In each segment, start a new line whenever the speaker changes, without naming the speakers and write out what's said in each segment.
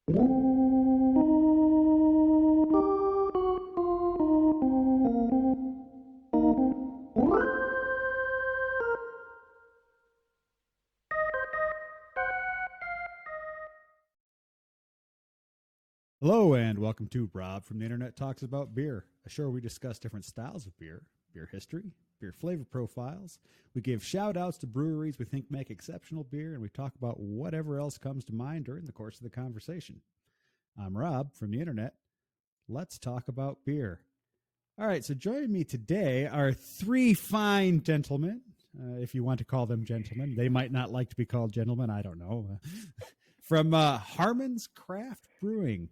Hello and welcome to Rob from the Internet Talks About Beer, a show where we discuss different styles of beer, beer history, beer flavor profiles. We give shout outs to breweries we think make exceptional beer, and we talk about whatever else comes to mind during the course of the conversation. I'm Rob from the Internet. Let's talk about beer. All right, so joining me today are three fine gentlemen, if you want to call them gentlemen. They might not like to be called gentlemen, I don't know. From Harmon's Craft Brewing.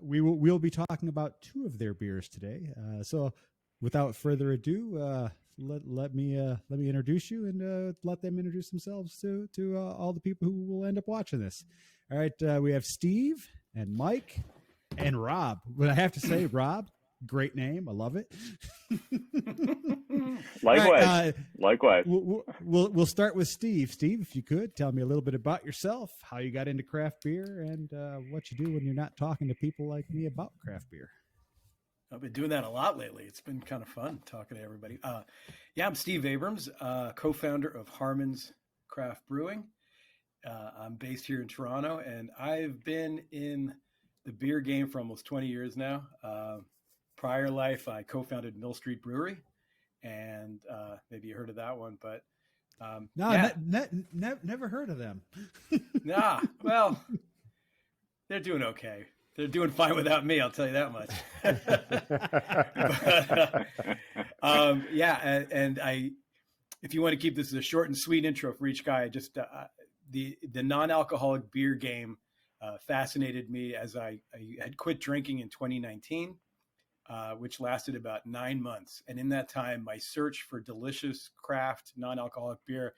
We'll be talking about two of their beers today. So, without further ado, let me introduce you and let them introduce themselves to all the people who will end up watching this. All right, we have Steve and Mike and Rob. But I have to say, Rob, great name. I love it.
Likewise. Likewise.
We'll start with Steve. Steve, if you could tell me a little bit about yourself, how you got into craft beer, and what you do when you're not talking to people like me about craft beer.
I've been doing that a lot lately. It's been kind of fun talking to everybody. I'm Steve Abrams, co-founder of Harmon's Craft Brewing. I'm based here in Toronto, and I've been in the beer game for almost 20 years now. Prior life, I co-founded Mill Street Brewery, and maybe you heard of that one, but
never heard of them.
Well, they're doing okay. They're doing fine without me, I'll tell you that much. And if you want to keep this as a short and sweet intro for each guy, just the non-alcoholic beer game fascinated me as I had quit drinking in 2019. Which lasted about 9 months. And in that time, my search for delicious craft non-alcoholic beer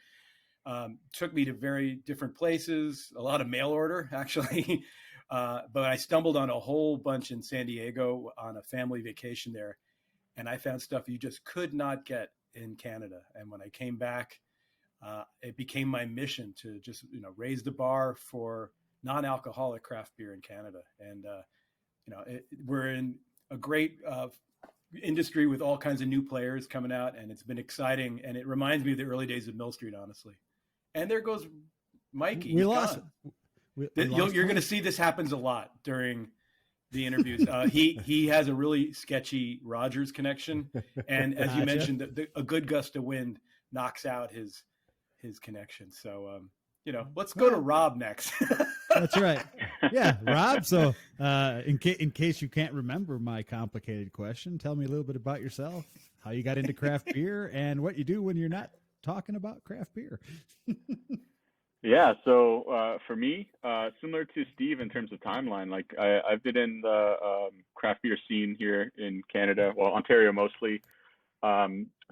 took me to very different places, a lot of mail order, actually. But I stumbled on a whole bunch in San Diego on a family vacation there. And I found stuff you just could not get in Canada. And when I came back, it became my mission to just, raise the bar for non-alcoholic craft beer in Canada. And, we're in a great industry with all kinds of new players coming out, and it's been exciting. And it reminds me of the early days of Mill Street, honestly. And there goes Mikey. You're going to see this happens a lot during the interviews. He has a really sketchy Rogers connection, and as you mentioned, a good gust of wind knocks out his connection. So let's go to Rob next.
That's right. Yeah, Rob. So in case you can't remember my complicated question, tell me a little bit about yourself, how you got into craft beer, and what you do when you're not talking about craft beer.
Yeah. So for me, similar to Steve in terms of timeline, like I've been in the craft beer scene here in Canada, well, Ontario mostly,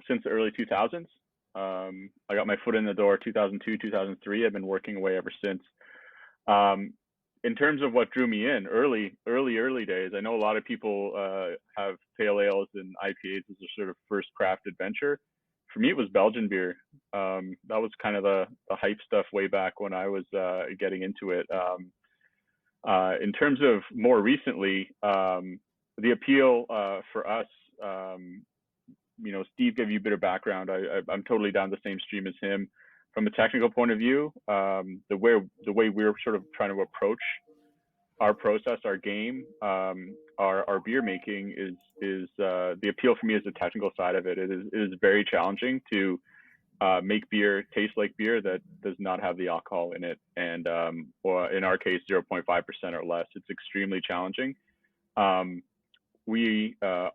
since the early 2000s. I got my foot in the door 2002, 2003. I've been working away ever since. In terms of what drew me in early days, I know a lot of people have pale ales and IPAs as a sort of first craft adventure. For me, it was Belgian beer. That was kind of the hype stuff way back when I was getting into it. In terms of more recently, the appeal for us, Steve gave you a bit of background. I'm totally down the same stream as him. From a technical point of view, the way we're sort of trying to approach our process, our game, our beer making is the appeal for me is the technical side of it. It is very challenging to make beer taste like beer that does not have the alcohol in it, and or in our case 0.5% or less. It's extremely challenging. Our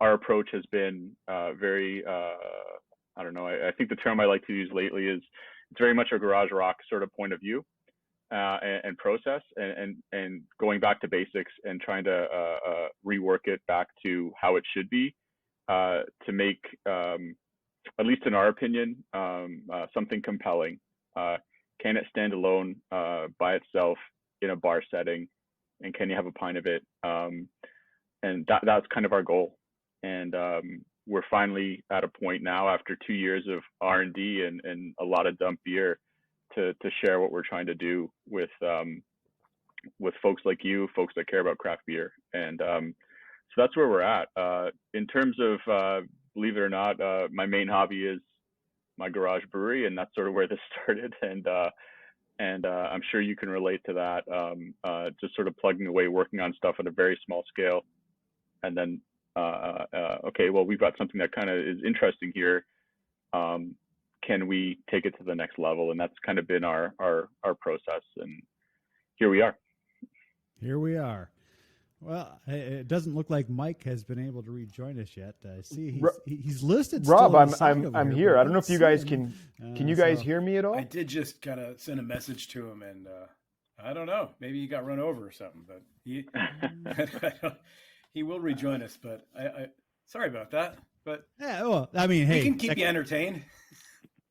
approach has been very I don't know. I think the term I like to use lately is it's very much a garage rock sort of point of view and process, and going back to basics and trying to rework it back to how it should be to make, at least in our opinion, something compelling. Can it stand alone by itself in a bar setting, and can you have a pint of it? And that's kind of our goal. And we're finally at a point now, after 2 years of R&D and a lot of dump beer, to share what we're trying to do with folks like you, folks that care about craft beer. And so that's where we're at. In terms of, believe it or not, my main hobby is my garage brewery, and that's sort of where this started. And I'm sure you can relate to that. Just sort of plugging away, working on stuff at a very small scale, and then okay, well, we've got something that kind of is interesting here. Can we take it to the next level? And that's kind of been our process, and here we are.
Here we are. Well, it doesn't look like Mike has been able to rejoin us yet. I see he's listed.
Rob,
still
I'm here. I don't know if you guys can you guys hear me at all?
I did just kind of send a message to him, and I don't know. Maybe he got run over or something, but he will rejoin us. But I sorry about that. But
yeah, well, I mean, hey,
we can keep you entertained.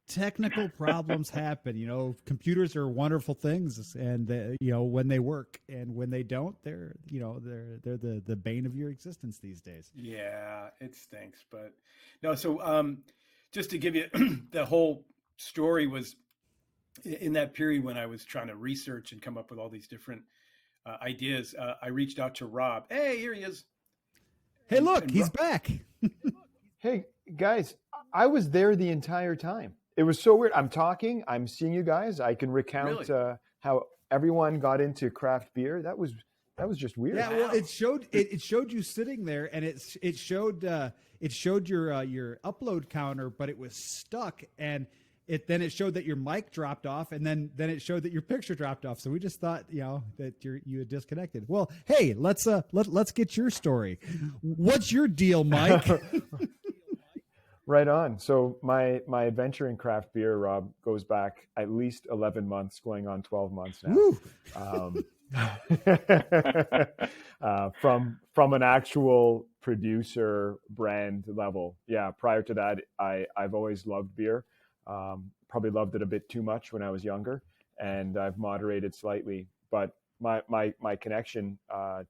Technical problems happen. You know, computers are wonderful things, and you know, when they work, and when they don't, they're the bane of your existence these days.
Yeah, it stinks, but no. So just to give you the whole story was in that period when I was trying to research and come up with all these different ideas. I reached out to Rob. Hey, here he is.
Hey, look, he's back.
Hey guys, I was there the entire time. It was so weird. I'm talking. I'm seeing you guys. I can recount how everyone got into craft beer. That was just weird.
Yeah, well, it showed you sitting there, and it showed your upload counter, but it was stuck, and then it showed that your mic dropped off, and then it showed that your picture dropped off. So we just thought, you know, that you had disconnected. Well, hey, let's get your story. What's your deal, Mike?
Right on. So my adventure in craft beer, Rob, goes back at least 11 months, going on 12 months now. From an actual producer brand level. Yeah. Prior to that, I've always loved beer. Probably loved it a bit too much when I was younger, and I've moderated slightly. But my connection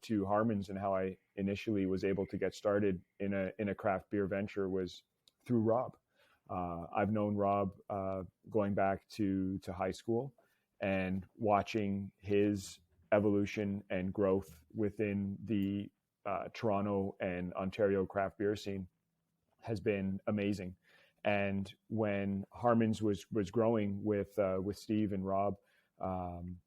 to Harmon's and how I initially was able to get started in a craft beer venture was through Rob. I've known Rob going back to high school, and watching his evolution and growth within the Toronto and Ontario craft beer scene has been amazing. And when Harmon's was growing with Steve and Rob,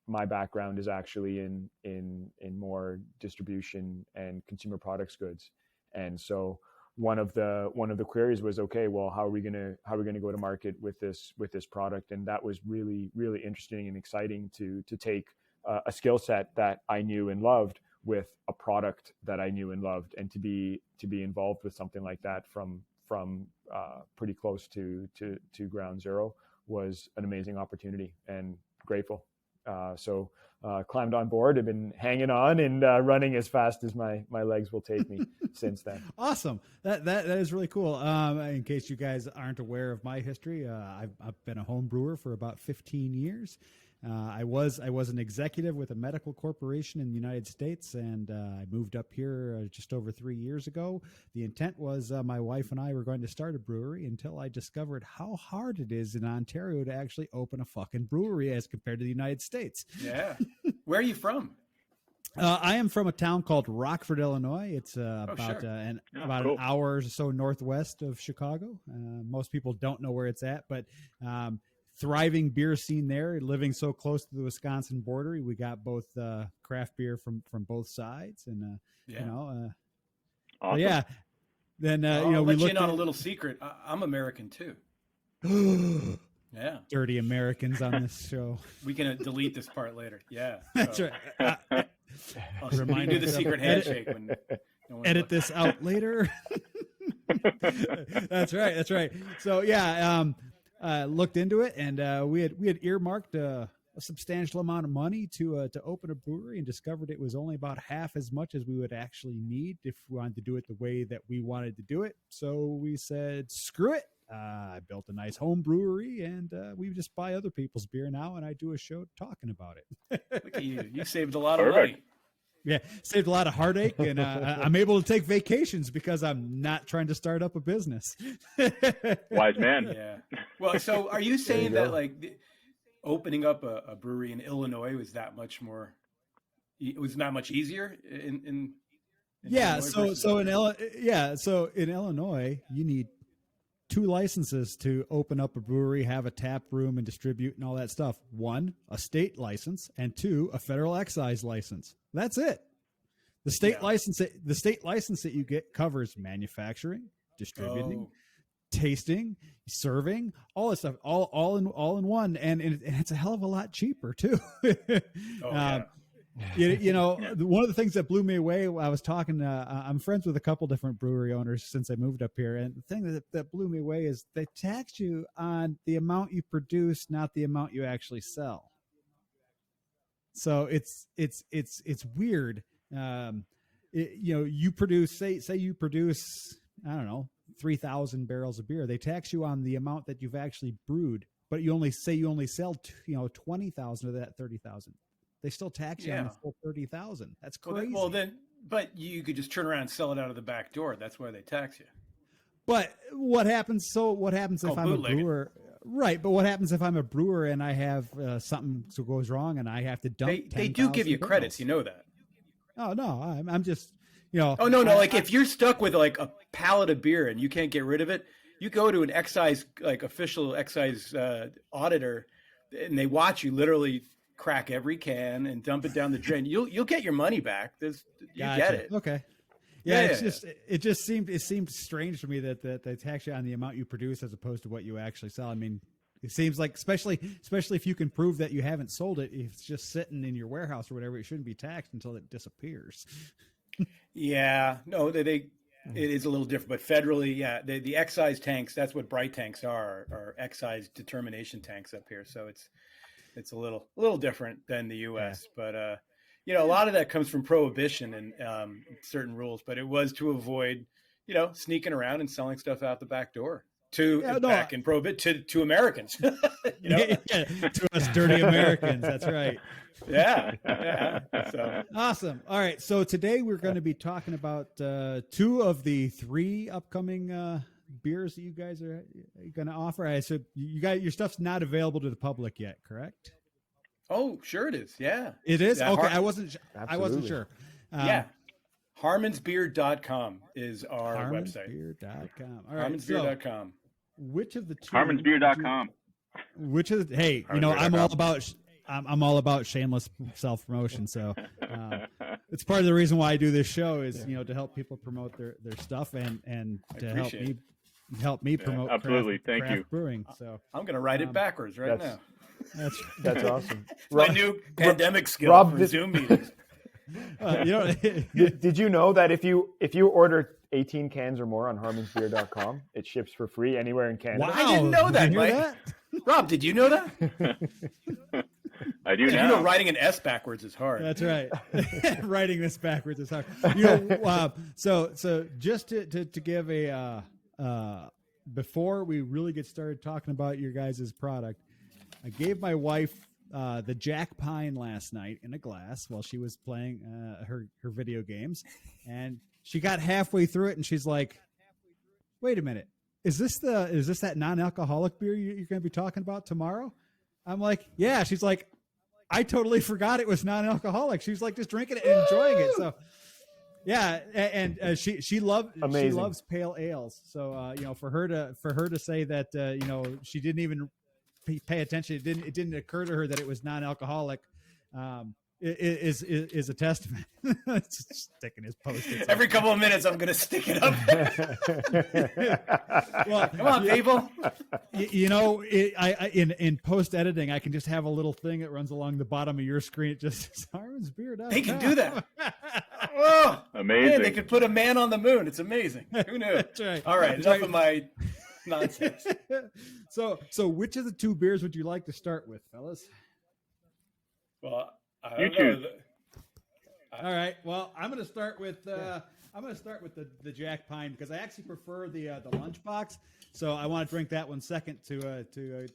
my background is actually in more distribution and consumer products goods, and so one of the queries was, okay, well, how are we gonna go to market with this product? And that was really, really interesting and exciting to take a skill set that I knew and loved with a product that I knew and loved, and to be involved with something like that from pretty close to ground zero was an amazing opportunity, and grateful. So climbed on board. I've been hanging on and running as fast as my legs will take me since then.
Awesome. That is really cool. In case you guys aren't aware of my history, I've been a home brewer for about 15 years. I was an executive with a medical corporation in the United States, and I moved up here just over 3 years ago. The intent was my wife and I were going to start a brewery, until I discovered how hard it is in Ontario to actually open a fucking brewery as compared to the United States.
Yeah. Where are you from?
I am from a town called Rockford, Illinois. It's about an hour or so northwest of Chicago. Most people don't know where it's at, but thriving beer scene there, living so close to the Wisconsin border. We got both craft beer from both sides, and you know,
awesome.
Yeah. Then
you know,
we
let you in on
at
a little secret. I'm American too. Yeah,
dirty Americans on this show.
We can delete this part later. Yeah,
that's right.
I'll remind you the secret handshake when no one's
edit this out later. That's right. So yeah, looked into it, and we had earmarked a substantial amount of money to open a brewery, and discovered it was only about half as much as we would actually need if we wanted to do it the way that we wanted to do it. So we said, screw it. I built a nice home brewery, and we just buy other people's beer now, and I do a show talking about it.
Look at you. You saved a lot of money.
Yeah, saved a lot of heartache, and I'm able to take vacations because I'm not trying to start up a business.
Wise man.
Yeah. Well, so are you saying that, like, opening up a brewery in Illinois was that much more. It was not much easier in
Yeah.
Illinois
So in Illinois, you need 2 licenses to open up a brewery, have a tap room, and distribute and all that stuff. 1, a state license, and 2, a federal excise license. That's it. The state license that you get covers manufacturing, distributing, tasting, serving, all this stuff, all in one, and it's a hell of a lot cheaper too. One of the things that blew me away, I was talking, I'm friends with a couple different brewery owners since I moved up here. And the thing that blew me away is they tax you on the amount you produce, not the amount you actually sell. So it's weird. You produce, say you produce, I don't know, 3,000 barrels of beer. They tax you on the amount that you've actually brewed, but you only sell, 20,000 of that 30,000. They still tax you on the full 30,000. That's crazy.
But you could just turn around and sell it out of the back door. That's why they tax you.
But what happens if I'm a brewer? Right. But what happens if I'm a brewer and I have something goes wrong and I have to dump?
They do give you credits. You know that.
Oh no, I'm just,
Oh no. Like if you're stuck with like a pallet of beer and you can't get rid of it, you go to an excise, like official excise auditor, and they watch you literally crack every can and dump it down the drain. You'll get your money back. You get it.
Okay. It just seemed strange to me that they tax you on the amount you produce as opposed to what you actually sell. I mean, it seems like, especially if you can prove that you haven't sold it, if it's just sitting in your warehouse or whatever, it shouldn't be taxed until it disappears.
It is a little different, but federally, the excise tanks, that's what bright tanks are excise determination tanks up here. So it's a little different than the U.S., but a lot of that comes from prohibition and certain rules. But it was to avoid, sneaking around and selling stuff out the back door back in prohibition to Americans.
To us dirty Americans. That's right.
Yeah. So
awesome. All right. So today we're going to be talking about 2 of the 3 upcoming beers that you guys are going to offer. So your stuff's not available to the public yet, correct?
Oh, sure it is. Yeah,
it is.
Yeah,
okay. I wasn't sure.
Harmonsbeer.com is our website.
Harmonsbeer.com. All right.
Harmonsbeer.com.
Which of the 2?
Harmonsbeer.com.
Which of the, hey, I'm all about shameless self-promotion. So it's part of the reason why I do this show is, to help people promote their stuff and to help me promote
absolutely.
Thank
you.
Brewing. So
I'm going to write it backwards now.
That's
awesome.
My new pandemic skill for Zoom meetings.
Did you know that if you order 18 cans or more on harmonsbeer.com, it ships for free anywhere in Canada?
Wow, I didn't know that, Mike. Rob, did you know that?
I do now.
You know, writing an S backwards is hard.
That's right. Writing this backwards is hard. So just to give a before we really get started talking about your guys' product, I gave my wife the Jack Pine last night in a glass while she was playing her video games, and she got halfway through it and she's like, "Wait a minute, is this that non-alcoholic beer you're going to be talking about tomorrow?" I'm like, "Yeah." She's like, "I totally forgot it was non-alcoholic." She was like just drinking it and enjoying it. So yeah, and she loves pale ales. So for her to say that she didn't even pay attention, it didn't occur to her that it was non-alcoholic, is a testament. Sticking his Post-its
every couple of minutes. I'm going to stick it up. Well, come on, people.
In post editing, I can just have a little thing that runs along the bottom of your screen. It just says Harmonsbeer.com.
They can do that. Oh,
amazing!
Man, they could put a man on the moon. It's amazing. Who knew?
That's right.
All right, enough of my nonsense.
So which of the 2 beers would you like to start with, fellas?
Well,
you choose.
All right. Well, I'm going to start with the Jack Pine because I actually prefer the lunchbox. So I want to drink that one second to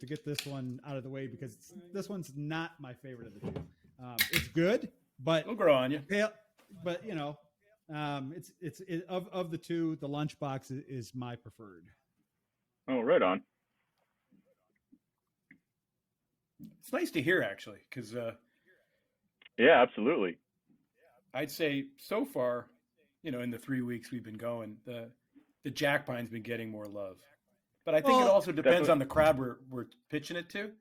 get this one out of the way because this one's not my favorite of the 2. It's good, but
it'll grow on you.
But it's of the 2, the lunchbox is my preferred.
Oh, right on.
It's nice to hear, actually, because
Yeah, absolutely.
I'd say so far, in the 3 weeks we've been going, the Jack Pine's been getting more love. But I think it
Well,
also depends
Definitely,
on the crowd we're pitching it to.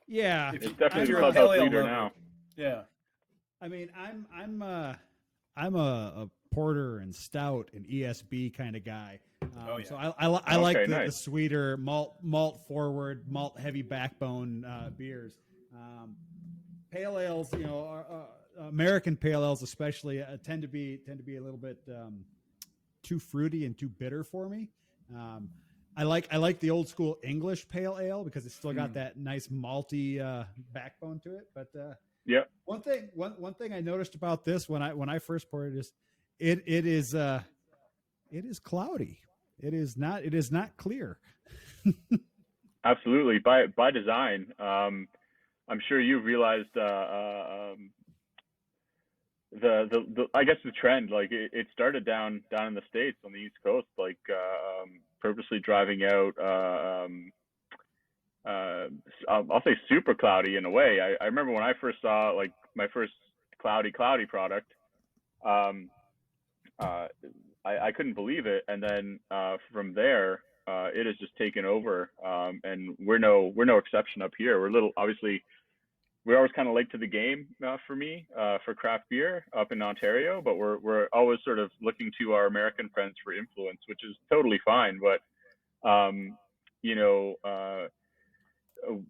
yeah,
If
it's
if
definitely the
you're a
I'm
pale
clubhouse
ale
leader
lover,
now.
yeah,
I mean, I'm a porter and stout and ESB kind of guy.
Oh, yeah.
So I like
Okay,
the
nice.
sweeter malt forward, malt heavy backbone beers. Pale ales, American pale ales especially tend to be a little bit too fruity and too bitter for me. Um, I like the old school English pale ale because it's still got that nice malty backbone to it. But
Yep.
one thing I noticed about this when I first poured it is it is cloudy. It is not clear.
Absolutely. By design. I'm sure you've realized the I guess the trend, like it started down in the States on the East Coast, like purposely driving out I'll say super cloudy in a way. I remember when I first saw like my first cloudy product, um, I couldn't believe it, and then from there it has just taken over, and we're no exception up here. We're a little obviously we're always kind of late to the game for me for craft beer up in Ontario, but we're always sort of looking to our American friends for influence, which is totally fine. But you know,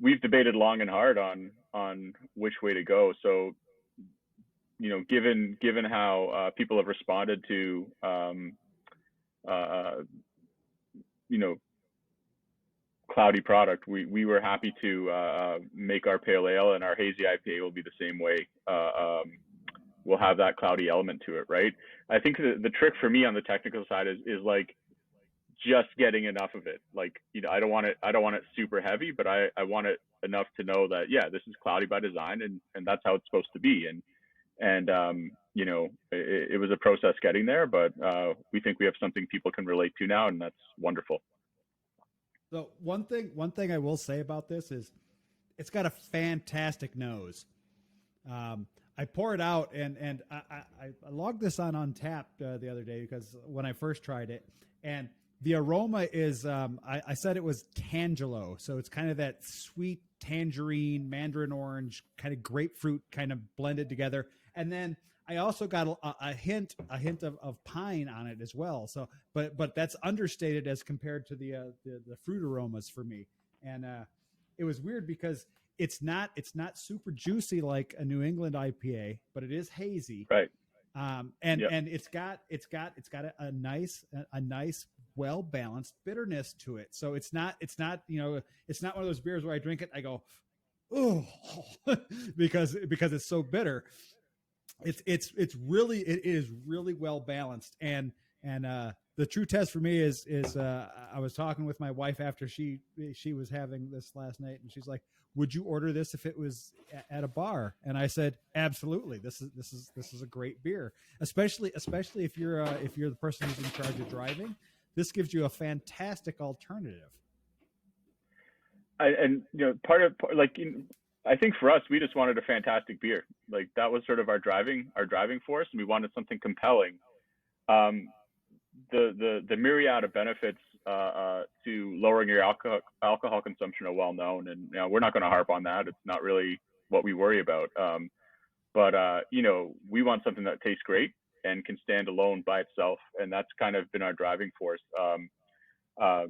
we've debated long and hard on which way to go. So given how people have responded to uh, you know cloudy product, we were happy to make our pale ale, and our hazy IPA will be the same way. We'll have that cloudy element to it, right? I think the trick for me on the technical side is like just getting enough of it. Like, I don't want it super heavy, but I want it enough to know that, yeah, this is cloudy by design, and that's how it's supposed to be. And it was a process getting there, but we think we have something people can relate to now, and that's wonderful.
So one thing I will say about this is it's got a fantastic nose. I pour it out and I logged this on Untapped the other day because when I first tried it, and the aroma is I said it was Tangelo, so it's kind of that sweet tangerine, mandarin orange, kind of grapefruit kind of blended together, and then I also got a hint of pine on it as well. So, but that's understated as compared to the fruit aromas for me. And it was weird because it's not super juicy like a New England IPA, but it is hazy.
Right.
And it's got a nice well balanced bitterness to it. So it's not one of those beers where I drink it I go, oh, because it's so bitter. It is really well balanced, and the true test for me is I was talking with my wife after she was having this last night, and she's like, would you order this if it was at a bar? And I said, absolutely. This is a great beer, especially if you're the person who's in charge of driving. This gives you a fantastic alternative.
I think for us, we just wanted a fantastic beer. Like, that was sort of our driving force, and we wanted something compelling. The myriad of benefits to lowering your alcohol consumption are well known, and we're not going to harp on that. It's not really what we worry about. But we want something that tastes great and can stand alone by itself, and that's kind of been our driving force. I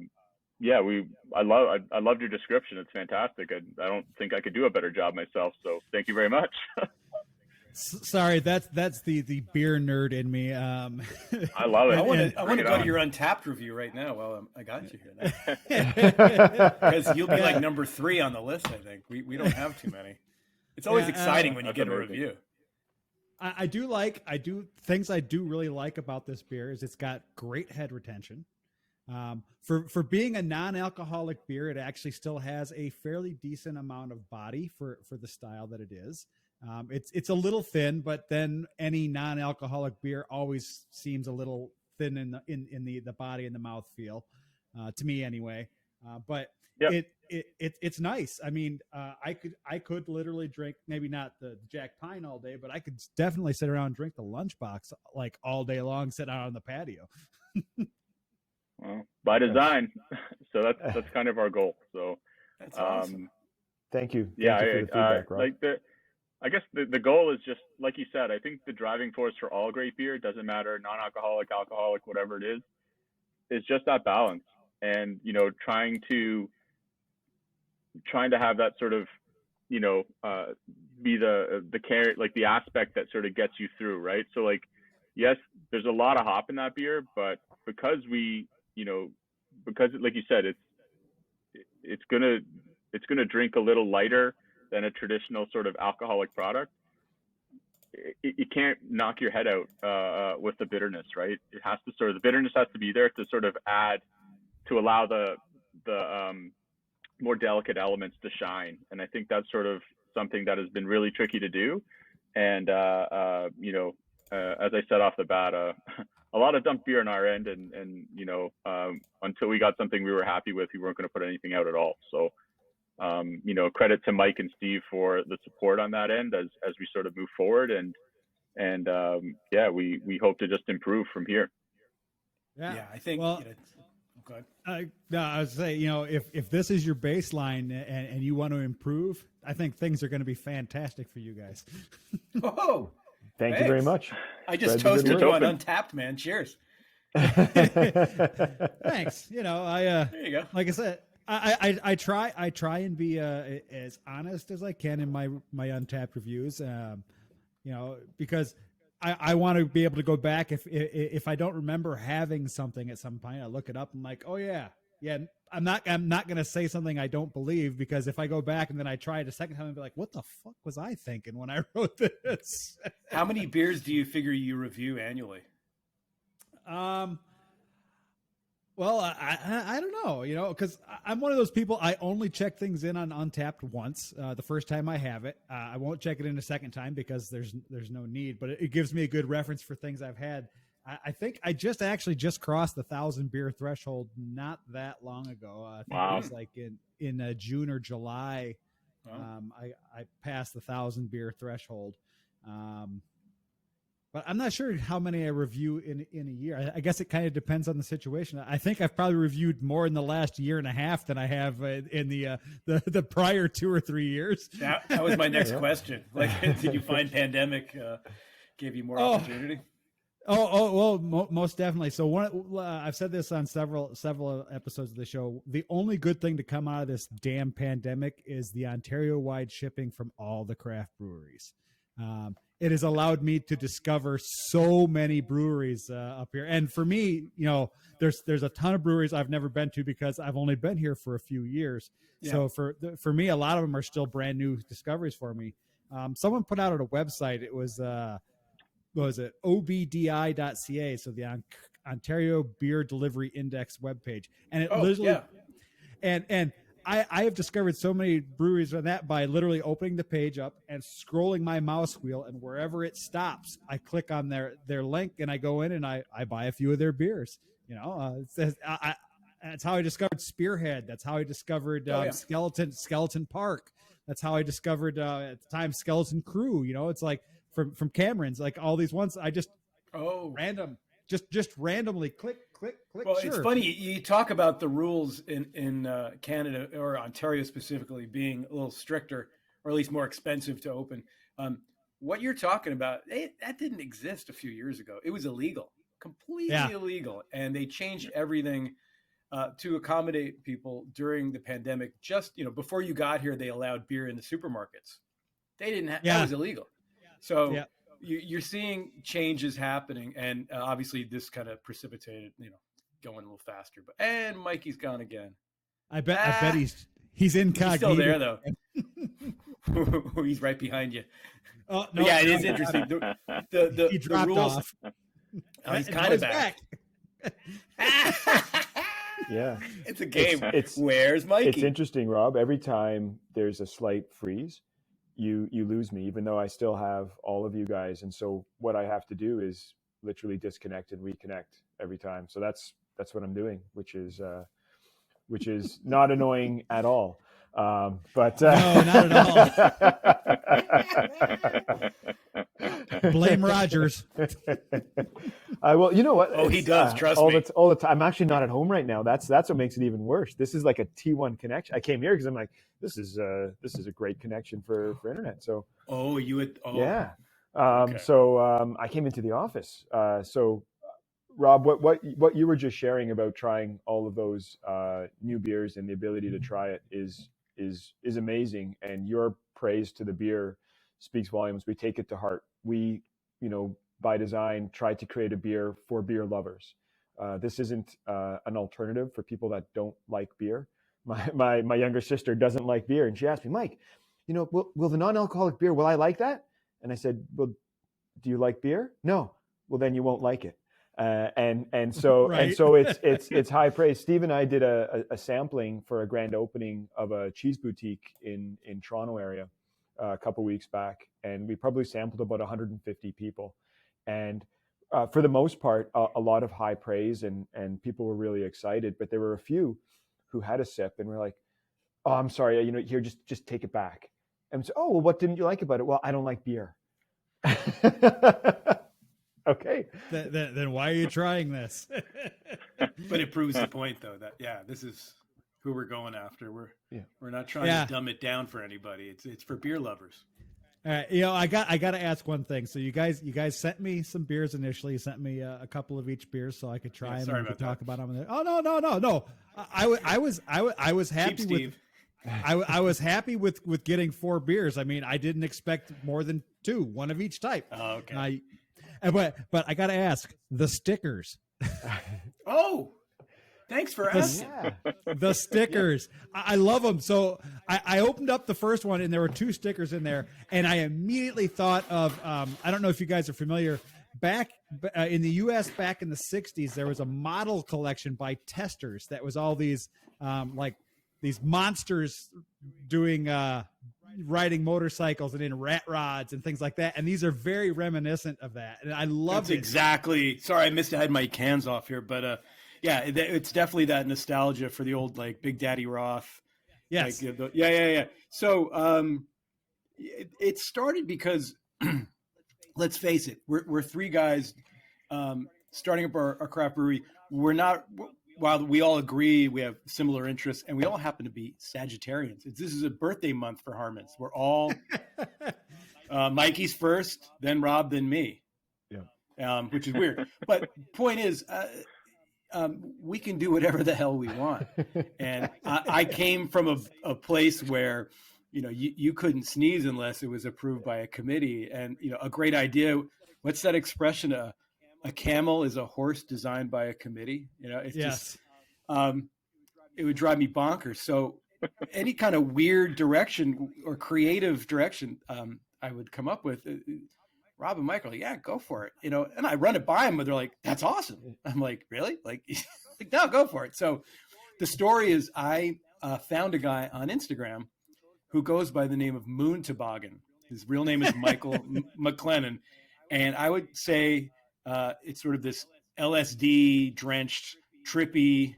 loved your description. It's fantastic. I don't think I could do a better job myself. So thank you very much.
Sorry, that's the beer nerd in me.
I love it.
I want to go to your Untapped review right now. Well, I got you here because you'll be like number 3 on the list. I think we don't have too many. It's always exciting when you get a review.
I do really like about this beer is it's got great head retention. For being a non-alcoholic beer, it actually still has a fairly decent amount of body for the style that it is. It's a little thin, but then any non-alcoholic beer always seems a little thin in the body and the mouthfeel, to me anyway. But
Yep.
it's nice. I mean, I could literally drink, maybe not the Jack Pine all day, but I could definitely sit around and drink the lunchbox like all day long, sit out on the patio.
Well, by design. So that's kind of our goal. So
That's awesome.
Thank you.
Yeah,
Thank you for the feedback, Rob.
I guess the goal is just like you said. I think the driving force for all great beer, doesn't matter, non-alcoholic, alcoholic, whatever it is just that balance, and trying to have that sort of be the care, like the aspect that sort of gets you through, right? So like, yes, there's a lot of hop in that beer, but because because like you said, it's gonna drink a little lighter than a traditional sort of alcoholic product. It can't knock your head out with the bitterness, right? It has to the bitterness has to be there to sort of add, to allow the more delicate elements to shine. And I think that's sort of something that has been really tricky to do. And as I said off the bat, a lot of dump beer on our end, and until we got something we were happy with, we weren't going to put anything out at all. So credit to Mike and Steve for the support on that end as we sort of move forward, and we hope to just improve from here.
Yeah, I think.
Well, I would say, if this is your baseline and you want to improve, I think things are going to be fantastic for you guys.
Oh,
thank you very much.
I just toasted you on Untapped, man. Cheers.
Thanks.
There you go.
Like I said, I try and be as honest as I can in my Untapped reviews, because I want to be able to go back if I don't remember having something at some point. I look it up and I'm like, oh yeah. I'm not going to say something I don't believe, because if I go back and then I try it a second time and be like, what the fuck was I thinking when I wrote this?
How many beers do you figure you review annually?
Well, I don't know, because I'm one of those people. I only check things in on Untapped once, the first time I have it. I won't check it in a second time because there's no need, but it gives me a good reference for things I've had. I think I just crossed the 1,000 beer threshold not that long ago. I think it was like in June or July. Wow. I passed the 1,000 beer threshold. But I'm not sure how many I review in a year. I guess it kind of depends on the situation. I think I've probably reviewed more in the last year and a half than I have in the prior 2 or 3 years.
That was my next question. Like, did you find pandemic gave you more opportunity?
Well, most definitely. So I've said this on several episodes of the show. The only good thing to come out of this damn pandemic is the Ontario-wide shipping from all the craft breweries. It has allowed me to discover so many breweries up here. And for me, there's a ton of breweries I've never been to because I've only been here for a few years. Yeah. So for me, a lot of them are still brand new discoveries for me. Someone put out on a website, it was, what was it? obdi.ca. So the Ontario Beer Delivery Index webpage. And it literally, and I have discovered so many breweries on that by literally opening the page up and scrolling my mouse wheel, and wherever it stops, I click on their link and I go in and I buy a few of their beers. That's how I discovered Spearhead. That's how I discovered Skeleton Park. That's how I discovered at the time Skeleton Crew. It's like from Cameron's, like all these ones. I just random. Just randomly click.
Well, sure. It's funny you talk about the rules in Canada or Ontario specifically being a little stricter, or at least more expensive to open. What you're talking about, that didn't exist a few years ago. It was illegal, completely illegal, and they changed everything to accommodate people during the pandemic. Just before you got here, they allowed beer in the supermarkets. They didn't have that was illegal. So. Yeah. You're seeing changes happening, and obviously this kind of precipitated, going a little faster. And Mikey's gone again.
I bet he's incognito.
He's still there though. He's right behind you. Oh no, yeah, it is interesting.
He dropped rules. Off.
He's kind of back.
Yeah,
it's a game. Where's Mikey?
It's interesting, Rob. Every time there's a slight freeze, you lose me, even though I still have all of you guys. And so what I have to do is literally disconnect and reconnect every time. So that's what I'm doing, which is which is not annoying at all. But
No, not at all. Blame Rogers.
Well, you know what?
Oh, he does. Trust
all
me.
All the time. I'm actually not at home right now. That's what makes it even worse. This is like a T1 connection. I came here because I'm like, this is a great connection for internet. So.
Oh,
Yeah.
Okay.
So I came into the office. So Rob, what you were just sharing about trying all of those new beers and the ability to try it is amazing, and your praise to the beer speaks volumes. We take it to heart. We, by design, try to create a beer for beer lovers. This isn't an alternative for people that don't like beer. My younger sister doesn't like beer, and she asked me, Mike, will the non-alcoholic beer, will I like that? And I said, well, do you like beer? No. Well, then you won't like it. And so
Right.
and so it's high praise. Steve and I did a sampling for a grand opening of a cheese boutique in Toronto area a couple weeks back, and we probably sampled about 150 people, and for the most part, a lot of high praise, and people were really excited. But there were a few who had a sip and were like, "Oh, I'm sorry, here, just take it back." And so, "Oh, well, what didn't you like about it?" "Well, I don't like beer." Okay.
Then why are you trying this?
But it proves the point, though, that this is who we're going after. We're not trying to dumb it down for anybody. It's for beer lovers.
All right, I got to ask one thing. So you guys sent me some beers initially. You sent me a couple of each beers so I could try them and we could talk about them. Oh no! I was happy
Cheap
with.
Steve.
I was happy with getting 4 beers. I mean, I didn't expect more than 2, one of each type.
Oh, okay.
But I got to ask, the stickers.
Oh, thanks for asking.
The stickers. I love them. So I opened up the first one and there were 2 stickers in there, and I immediately thought of I don't know if you guys are familiar. Back in the U.S. back in the 60s, there was a model collection by Testers that was all these these monsters doing riding motorcycles and in rat rods and things like that, and these are very reminiscent of that, and I love it.
Exactly. Sorry, I had my cans off here, but it's definitely that nostalgia for the old Big Daddy Roth.
Yes.
Yeah. So it started because let's face it, we're 3 guys starting up our craft brewery. We're not. While we all agree we have similar interests, and we all happen to be Sagittarians. This is a birthday month for Harmon's. We're all Mikey's first, then Rob, then me. Yeah, which is weird. But point is, we can do whatever the hell we want. And I came from a place where you couldn't sneeze unless it was approved by a committee. And a great idea. What's that expression? A camel is a horse designed by a committee. It's just, it would drive me bonkers. So any kind of weird direction or creative direction I would come up with, Rob and Mike are like, go for it. And I run it by them, but they're like, that's awesome. I'm like, really? Like, no, go for it. So the story is I found a guy on Instagram who goes by the name of Moon Toboggan. His real name is Michael McLennan. And I would say, it's sort of this LSD drenched, trippy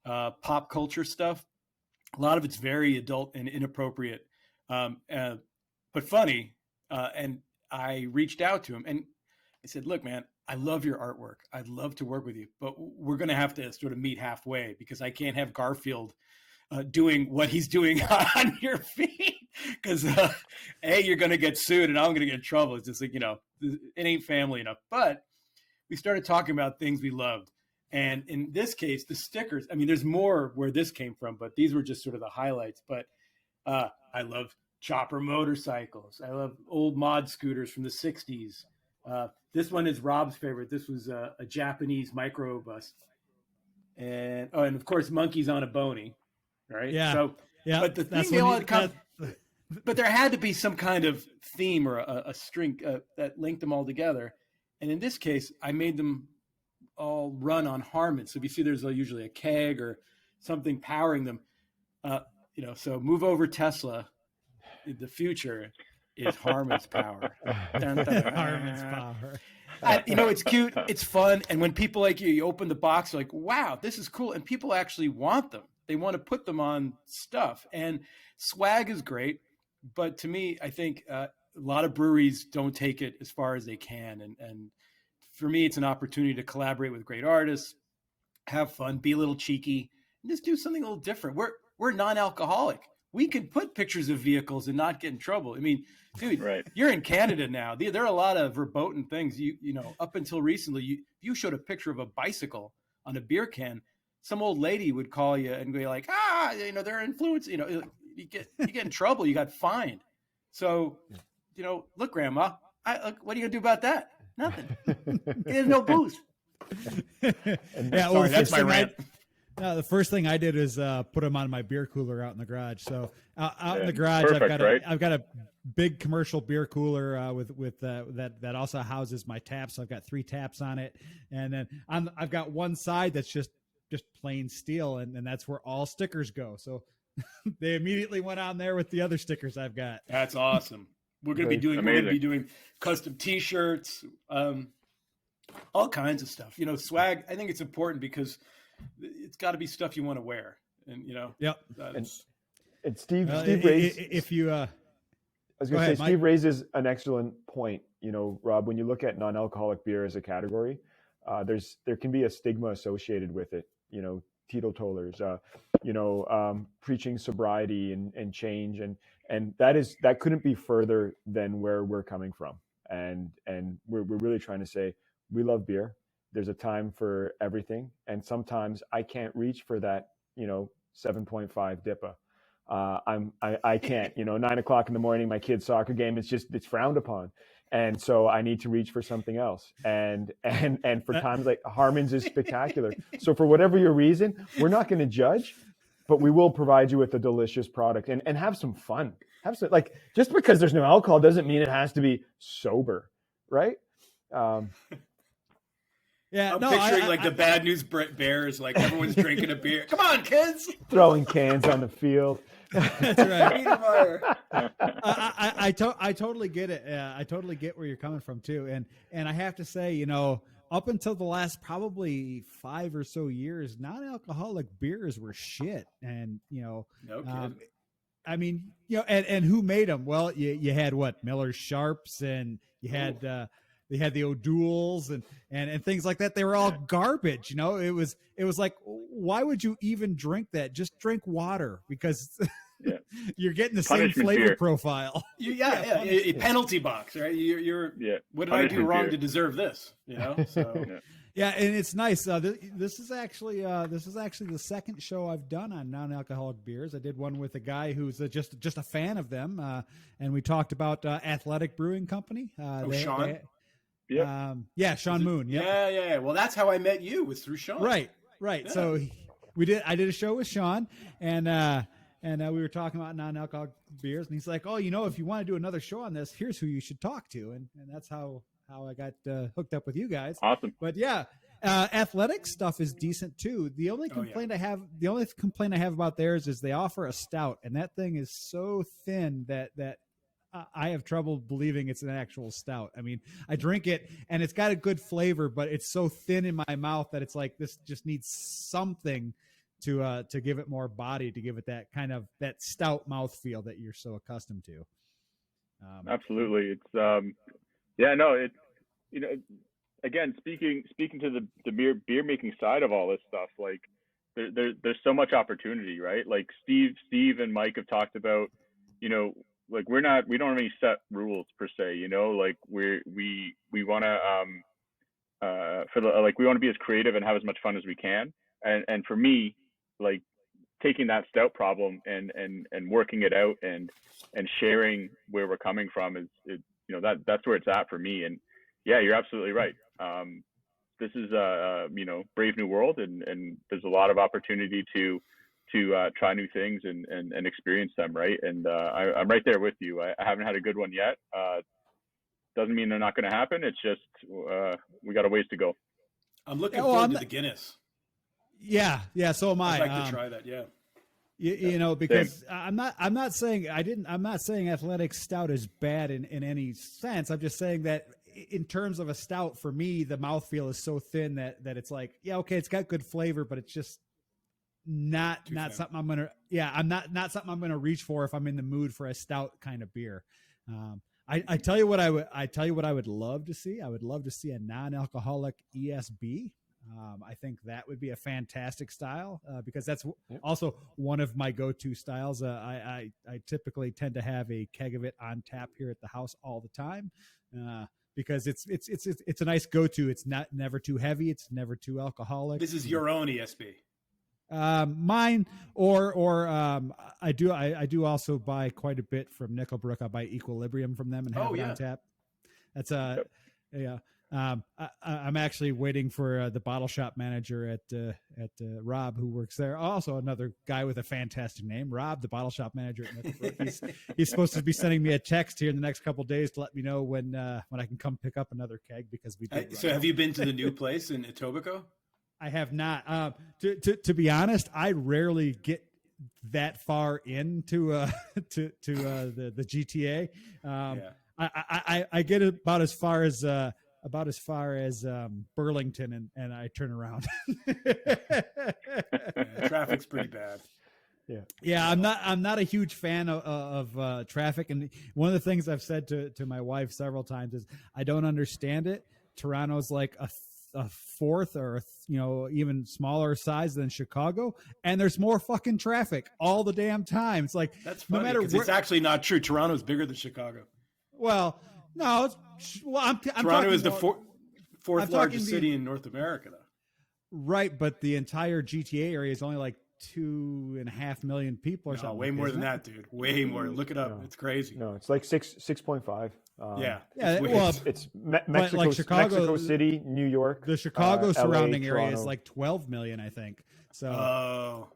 pop culture stuff. A lot of it's very adult and inappropriate, but funny. And I reached out to him and I said, look, man, I love your artwork. I'd love to work with you, but we're going to have to sort of meet halfway because I can't have Garfield doing what he's doing on your feed. Because you're going to get sued and I'm going to get in trouble. It's just like, it ain't family enough. But we started talking about things we loved. And in this case, the stickers, I mean, there's more where this came from, but these were just sort of the highlights. But I love chopper motorcycles. I love old mod scooters from the 60s. This one is Rob's favorite. This was a Japanese microbus. And of course, monkeys on a bony, right?
Yeah.
So,
yeah.
But the thing they all come, but there had to be some kind of theme or a string that linked them all together. And in this case, I made them all run on Harmon. So if you see there's usually a keg or something powering them, so move over Tesla. The future is Harmon's power. Dun, dun, dun.
Harmon's power.
It's cute. It's fun. And when people like you open the box, you're like, wow, this is cool. And people actually want them. They want to put them on stuff, and swag is great. But to me, I think a lot of breweries don't take it as far as they can. And for me, it's an opportunity to collaborate with great artists, have fun, be a little cheeky, and just do something a little different. We're non-alcoholic. We can put pictures of vehicles and not get in trouble. I mean, dude,
Right.
You're in Canada now. There are a lot of verboten things. You know, up until recently, you showed a picture of a bicycle on a beer can, some old lady would call you and be like, you know, they're influenced. You know, you get in trouble. You got fined. So, you know, look, Grandma, what are you gonna do about that? Nothing. There's no booze.
Yeah,
Sorry, that's my rant.
The first thing I did is put them on my beer cooler out in the garage. So out in the garage,
Perfect,
I've got a big commercial beer cooler with that also houses my taps. So I've got 3 taps on it, and then I've got one side that's just plain steel, and that's where all stickers go. So they immediately went on there with the other stickers I've got.
That's awesome. We're gonna be doing custom T-shirts, all kinds of stuff. You know, swag. I think it's important because it's got to be stuff you want to wear, and you know.
Yep.
And Steve raised.
If you,
I was going to say,
Mike.
Steve raises an excellent point. You know, Rob, when you look at non-alcoholic beer as a category, there can be a stigma associated with it. You know, teetotalers, preaching sobriety and change, and that couldn't be further than where we're coming from. And we're really trying to say we love beer. There's a time for everything, and sometimes I can't reach for that, 7.5 DIPA. I can't, 9:00 in the morning, my kid's soccer game, it's frowned upon. And so I need to reach for something else. And for times like Harmon's is spectacular. So for whatever your reason, we're not going to judge, but we will provide you with a delicious product and have some fun. Like, just because there's no alcohol doesn't mean it has to be sober. Right.
Yeah, I'm picturing the Bad News Bears, like everyone's drinking a beer. Come on, kids!
Throwing cans on the field.
That's right. I totally get it. I totally get where you're coming from too. And I have to say, up until the last probably 5 or so years, non-alcoholic beers were shit. And
no kidding.
I mean, and who made them? Well, you had what, Miller Sharps, and you had they had the O'Douls and things like that. They were all garbage. It was like, why would you even drink that? Just drink water, because you're getting the same flavor profile.
Penalty box, right? You're what did I do wrong to deserve this? So.
Yeah, and it's nice. This is actually the second show I've done on non-alcoholic beers. I did one with a guy who's just a fan of them, and we talked about Athletic Brewing Company.
Sean.
Sean Moon. Yep.
Yeah. Well, that's how I met you, was through Sean.
Right. Yeah. So I did a show with Sean, and we were talking about non-alcoholic beers, and he's like, "Oh, if you want to do another show on this, here's who you should talk to," and that's how I got hooked up with you guys.
Awesome.
But yeah, athletic stuff is decent too. The only complaint I have about theirs is they offer a stout, and that thing is so thin that I have trouble believing it's an actual stout. I mean, I drink it and it's got a good flavor, but it's so thin in my mouth that it's like, this just needs something to give it more body, to give it that kind of that stout mouthfeel that you're so accustomed to.
Absolutely. Again, speaking to the beer making side of all this stuff, like there's so much opportunity, right? Like Steve and Mike have talked about, like we don't have any set rules per se, like we want to we want to be as creative and have as much fun as we can. And for me, like taking that stout problem and working it out and sharing where we're coming from is that's where it's at for me. And yeah, you're absolutely right. This is brave new world, and there's a lot of opportunity to try new things and experience them, right? And I'm right there with you. I haven't had a good one yet. Doesn't mean they're not going to happen. It's just we got a ways to go.
I'm looking forward to the Guinness.
Yeah. So am I.
I'd like to try that. Yeah.
Because I'm not saying athletic stout is bad in any sense. I'm just saying that in terms of a stout, for me, the mouthfeel is so thin that it's like, yeah, okay, it's got good flavor, but it's just not something I'm gonna. Yeah, I'm not something I'm gonna reach for if I'm in the mood for a stout kind of beer. I tell you what I would love to see. I would love to see a non-alcoholic ESB. I think that would be a fantastic style because that's also one of my go-to styles. I typically tend to have a keg of it on tap here at the house all the time because it's a nice go-to. It's never too heavy. It's never too alcoholic.
This is your own ESB.
Mine or I do also buy quite a bit from Nickelbrook. I buy Equilibrium from them and have it on tap. That's yeah. I'm actually waiting for the bottle shop manager at Rob, who works there. Also, another guy with a fantastic name, Rob, the bottle shop manager at Nickelbrook. He's supposed to be sending me a text here in the next couple of days to let me know when I can come pick up another keg because we.
So, have you been to the new place in Etobicoke?
I have not. To be honest, I rarely get that far into the GTA. I get about as far as Burlington and I turn around.
Traffic's pretty bad.
Yeah. I'm not a huge fan of traffic. And one of the things I've said to my wife several times is I don't understand it. Toronto's like a fourth or even smaller size than Chicago, and there's more fucking traffic all the damn time. It's like
that's funny, no matter where, it's actually not true. Toronto's bigger than Chicago.
Well, no, I'm
Toronto is the fourth largest city in North America, though.
Right, but the entire GTA area is only like 2.5 million people or something.
Way more than that, dude. Way more. Look it up. No, it's crazy.
No, it's like 6.5. It's Mexico,
like Chicago,
Mexico City, New York.
The Chicago surrounding
LA,
area
Toronto.
is like 12 million, I think. So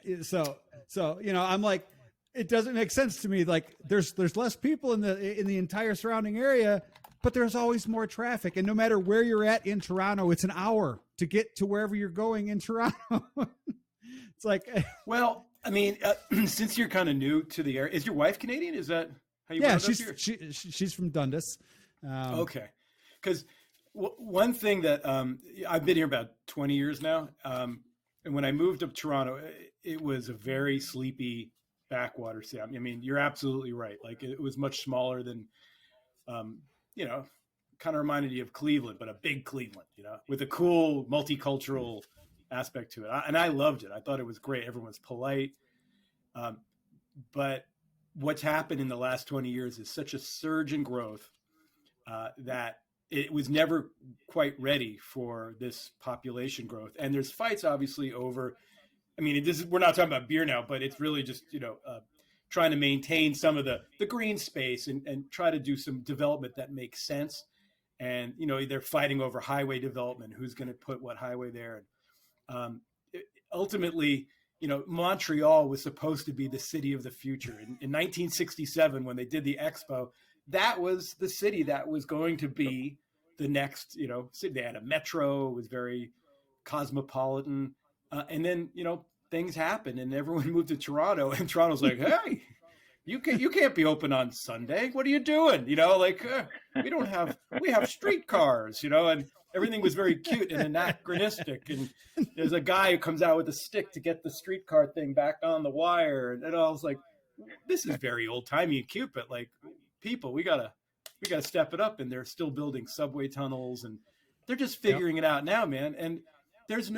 I'm like, it doesn't make sense to me. Like there's less people in the entire surrounding area, but there's always more traffic. And no matter where you're at in Toronto, it's an hour to get to wherever you're going in Toronto. It's like,
well, I mean, since you're kind of new to the area, is your wife Canadian? Is that how you?
Yeah, she's from Dundas.
Okay, because one thing that I've been here about 20 years now, and when I moved up to Toronto, it was a very sleepy backwater city. I mean, you're absolutely right. Like it was much smaller than, kind of reminded you of Cleveland, but a big Cleveland, with a cool multicultural aspect to it. And I loved it. I thought it was great. Everyone was polite. But what's happened in the last 20 years is such a surge in growth that it was never quite ready for this population growth. And there's fights obviously over, I mean, we're not talking about beer now, but it's really just, trying to maintain some of the green space and try to do some development that makes sense. And, they're fighting over highway development, who's going to put what highway there. Ultimately, Montreal was supposed to be the city of the future. In 1967, when they did the Expo, that was the city that was going to be the next, city. They had a metro, it was very cosmopolitan. And then, things happened and everyone moved to Toronto, and Toronto's like, hey, you can't be open on Sunday. What are you doing? We have streetcars, and everything was very cute and anachronistic. And there's a guy who comes out with a stick to get the streetcar thing back on the wire. And I was like, this is very old timey and cute, but like, people, we gotta step it up. And they're still building subway tunnels, and they're just figuring it out now, man. And there's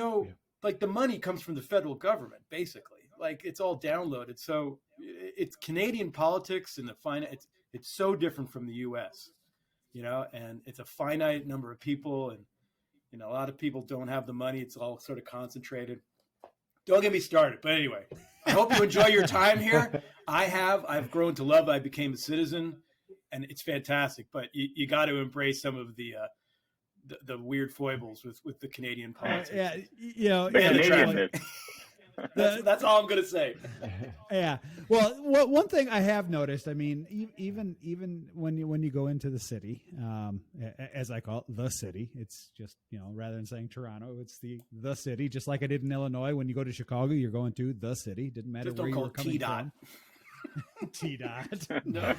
like the money comes from the federal government, basically. Like it's all downloaded. So it's Canadian politics and the finance. It's so different from the U.S. And it's a finite number of people, and a lot of people don't have the money. It's all sort of concentrated. Don't get me started. But anyway, I hope you enjoy your time here. I've grown to love. I became a citizen, and it's fantastic. But you got to embrace some of the weird foibles with the Canadian politics. That's all I'm going to say.
Yeah. Well, one thing I have noticed, I mean, even when you go into the city, as I call it, the city, it's just, rather than saying Toronto, it's the city, just like I did in Illinois. When you go to Chicago, you're going to the city. Didn't matter where you were coming from. T-Dot.
No,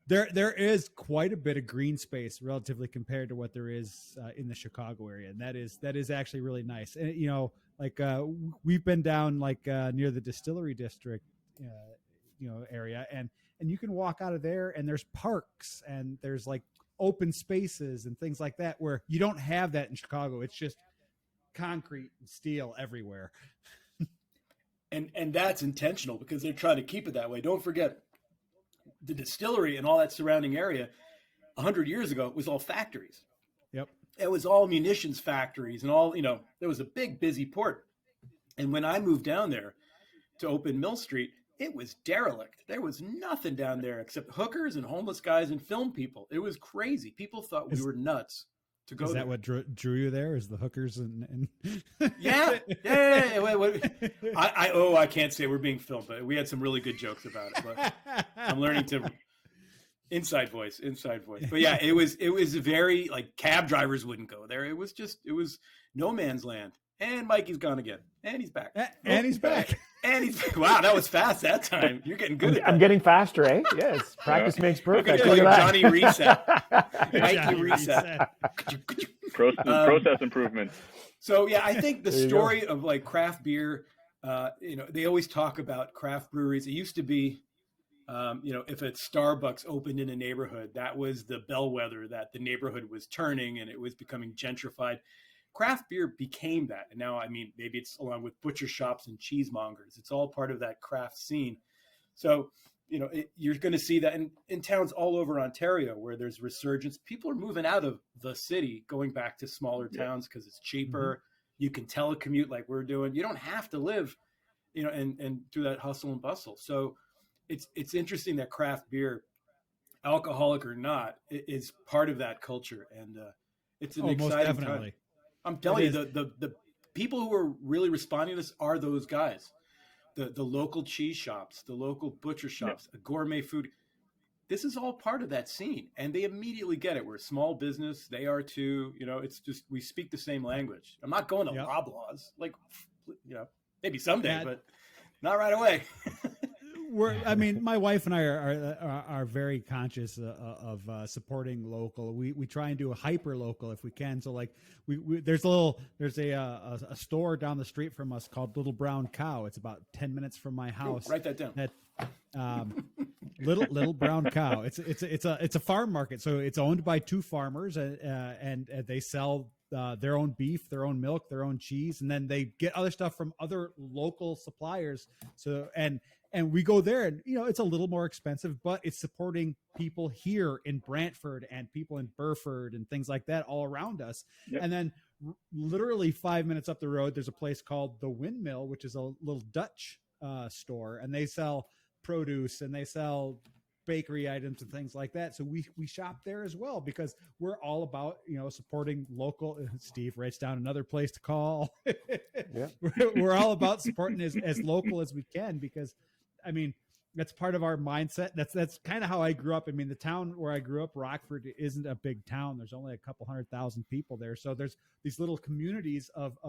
there is quite a bit of green space relatively compared to what there is in the Chicago area, and that is actually really nice. And we've been down near the distillery district, area, and you can walk out of there and there's parks and there's like open spaces and things like that where you don't have that in Chicago. It's just concrete and steel everywhere.
And that's intentional because they're trying to keep it that way. Don't forget the distillery and all that surrounding area 100 years ago was all factories.
Yep.
It was all munitions factories and all, there was a big busy port. And when I moved down there to open Mill Street, it was derelict. There was nothing down there except hookers and homeless guys and film people. It was crazy. People thought we were nuts to go
there. Is that
there.
what drew you there? Is the hookers and...
Yeah. Wait. I can't say we're being filmed, but we had some really good jokes about it. But I'm learning to inside voice. But yeah, it was very like cab drivers wouldn't go there. It was no man's land. And Mikey's gone again. And he's back.
And he's back.
And he's back. Wow, that was fast that time. You're getting good at that.
I'm getting faster, eh? Yes. Practice makes perfect.
Look at Johnny Reset.
Mikey
Mikey Reset.
Process improvement.
So yeah, I think the story of like craft beer, they always talk about craft breweries. It used to be, if a Starbucks opened in a neighborhood, that was the bellwether that the neighborhood was turning and it was becoming gentrified. Craft beer became that. And now, maybe it's along with butcher shops and cheesemongers. It's all part of that craft scene. So, you're going to see that in towns all over Ontario where there's resurgence. People are moving out of the city, going back to smaller towns because it's cheaper. Mm-hmm. You can telecommute like we're doing. You don't have to live, and do that hustle and bustle. So it's interesting that craft beer, alcoholic or not, is part of that culture. And it's an exciting time. I'm telling you, the people who are really responding to this are those guys, the local cheese shops, the local butcher shops, the gourmet food. This is all part of that scene, and they immediately get it. We're a small business; they are too. It's just we speak the same language. I'm not going to Loblaws, maybe someday, but not right away.
My wife and I are very conscious of supporting local. We try and do a hyper local if we can. So like there's a store down the street from us called Little Brown Cow. It's about 10 minutes from my house.
Write that down.
Little Brown Cow. It's a farm market. So it's owned by two farmers and they sell their own beef, their own milk, their own cheese, and then they get other stuff from other local suppliers. So and we go there and, it's a little more expensive, but it's supporting people here in Brantford and people in Burford and things like that all around us. Yep. And then literally 5 minutes up the road, there's a place called The Windmill, which is a little Dutch store, and they sell produce and they sell bakery items and things like that. So we shop there as well because we're all about, supporting local. Steve writes down another place to call. Yeah. We're all about supporting as local as we can because, that's part of our mindset. That's kind of how I grew up. The town where I grew up, Rockford, isn't a big town. There's only a couple 100,000 people there. So there's these little communities of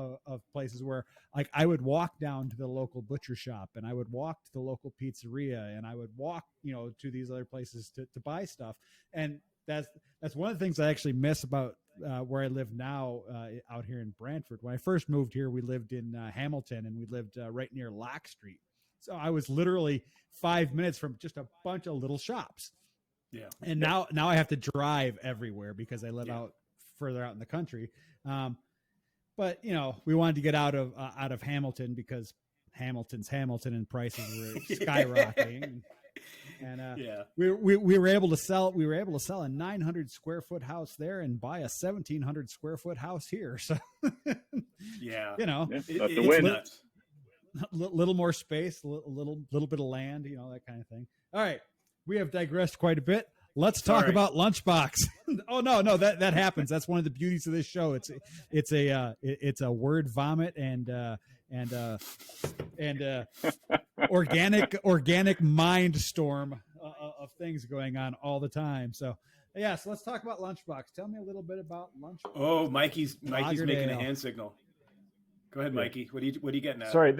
places where like I would walk down to the local butcher shop and I would walk to the local pizzeria and I would walk, to these other places to buy stuff. And that's one of the things I actually miss about where I live now out here in Brantford. When I first moved here, we lived in Hamilton and we lived right near Lock Street. So I was literally 5 minutes from just a bunch of little shops.
Yeah.
And now I have to drive everywhere because I live further out in the country. But we wanted to get out of Hamilton because Hamilton's Hamilton and prices were skyrocketing. And we were able to sell a 900 square foot house there and buy a 1,700 square foot house here. So
yeah,
that's the win.
Little more space, a little bit of land, that kind of thing. All right, we have digressed quite a bit. Let's talk about Lunchbox. Oh no, that happens. That's one of the beauties of this show. It's a word vomit and organic mind storm of things going on all the time. So let's talk about Lunchbox. Tell me a little bit about Lunchbox.
Oh, Mikey's making a hand signal. Go ahead, Mikey. What are you getting at?
Sorry,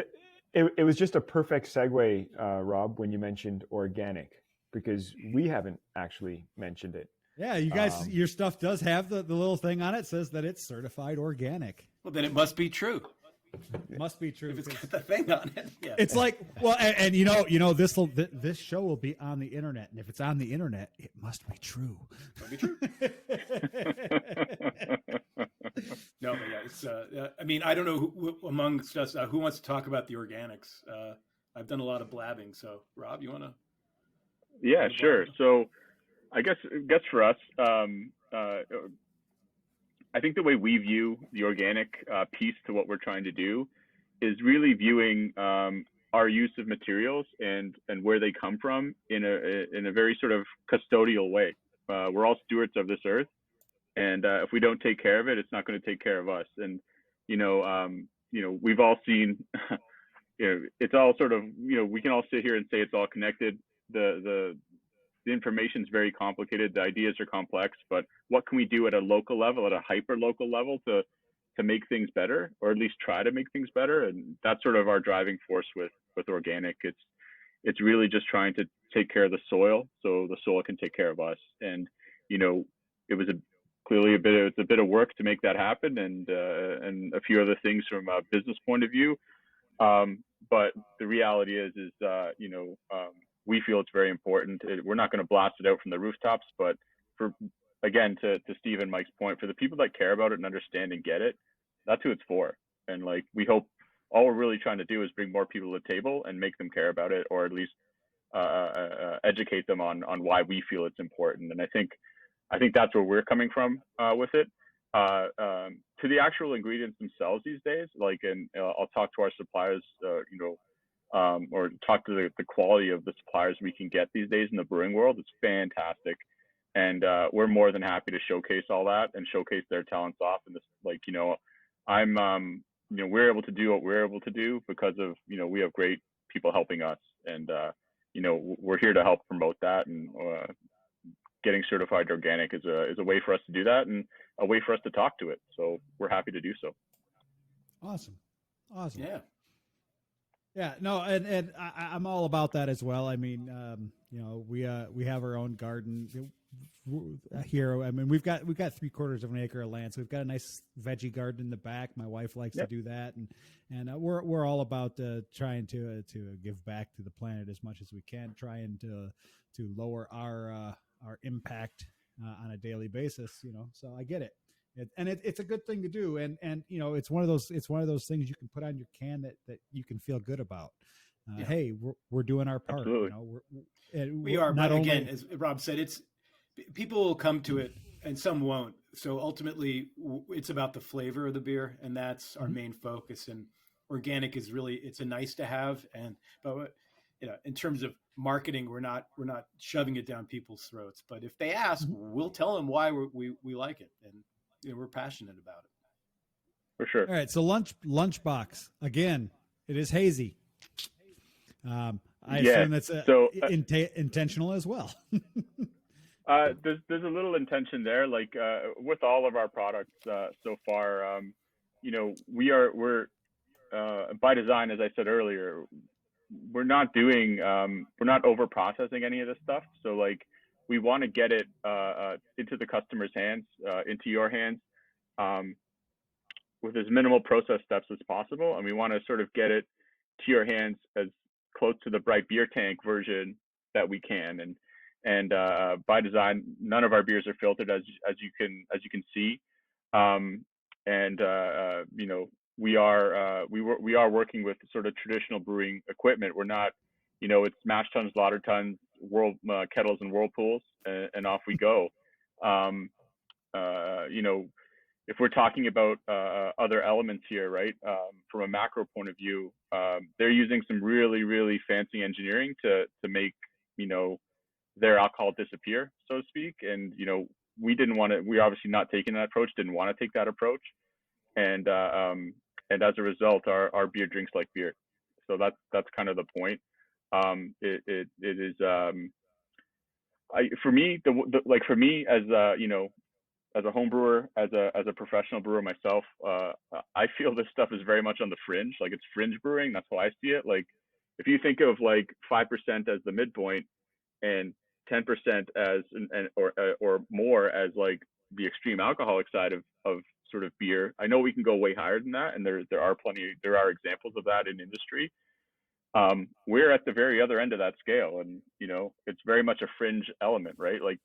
it was just a perfect segue, Rob, when you mentioned organic, because we haven't actually mentioned it.
Yeah, you guys, your stuff does have the little thing on it, says that it's certified organic.
Well, then it must be true.
Must be true.
If it's
'cause
got the thing on it, yeah.
it's like, well, and this show will be on the internet, and if it's on the internet, it must be true.
It'll be true. No, but yeah, it's. I mean, I don't know who amongst us who wants to talk about the organics. I've done a lot of blabbing, so Rob, you want to?
Yeah, sure. So I guess for us, I think the way we view the organic piece to what we're trying to do is really viewing our use of materials and where they come from in a very sort of custodial way. We're all stewards of this earth, and if we don't take care of it, it's not going to take care of us. And we've all seen, it's all sort of, we can all sit here and say it's all connected. The information is very complicated. The ideas are complex, but what can we do at a local level, at a hyper local level, to make things better, or at least try to make things better? And that's sort of our driving force with organic. It's really just trying to take care of the soil, so the soil can take care of us. And it was clearly a bit of work to make that happen, and a few other things from a business point of view. But the reality is we feel it's very important. We're not going to blast it out from the rooftops, but again, to Steve and Mike's point, for the people that care about it and understand and get it, that's who it's for. And like, we hope all we're really trying to do is bring more people to the table and make them care about it, or at least educate them on why we feel it's important. And I think that's where we're coming from with it. To the actual ingredients themselves these days, and I'll talk to our suppliers, or talk to the quality of the suppliers we can get these days in the brewing world. It's fantastic. And we're more than happy to showcase all that and showcase their talents off. And this, we're able to do what we're able to do because of, we have great people helping us. And, we're here to help promote that. And getting certified organic is a way for us to do that, and a way for us to talk to it. So we're happy to do so.
Awesome.
Yeah.
Yeah, no, and I'm all about that as well. I mean, we have our own garden here. I mean, we've got 3/4 of an acre of land, so we've got a nice veggie garden in the back. My wife likes to do that, and we're all about trying to give back to the planet as much as we can, trying to lower our impact on a daily basis. So I get it. It's a good thing to do, and it's one of those things you can put on your can that you can feel good about. Hey, we're doing our part.
Absolutely.
We are, but again, as Rob said, it's people will come to it and some won't. So ultimately, it's about the flavor of the beer, and that's our main focus. And organic is really, it's a nice to have, but in terms of marketing, we're not shoving it down people's throats. But if they ask, we'll tell them why we like it, and we're passionate about it.
For sure.
All right. So lunchbox again. It is hazy. I assume that's intentional as well.
There's a little intention there, with all of our products so far. We're by design, as I said earlier, we're not over processing any of this stuff. So we want to get it into the customer's hands, into your hands, with as minimal process steps as possible. And we want to sort of get it to your hands as close to the bright beer tank version that we can. And by design, none of our beers are filtered, as you can see. We are working with sort of traditional brewing equipment. We're not, it's mash tuns, lauter tons, kettles and whirlpools, and off we go. If we're talking about other elements here, right, from a macro point of view, they're using some really, really fancy engineering to make, their alcohol disappear, so to speak. And, we're obviously not taking that approach, didn't want to take that approach. And as a result, our beer drinks like beer. So that's kind of the point. It is, for me as a home brewer, as a professional brewer myself, I feel this stuff is very much on the fringe. It's fringe brewing. That's how I see it. If you think of 5% as the midpoint and 10% as or more as the extreme alcoholic side of sort of beer. I know we can go way higher than that, and there are examples of that in industry. We're at the very other end of that scale, and it's very much a fringe element, right? Like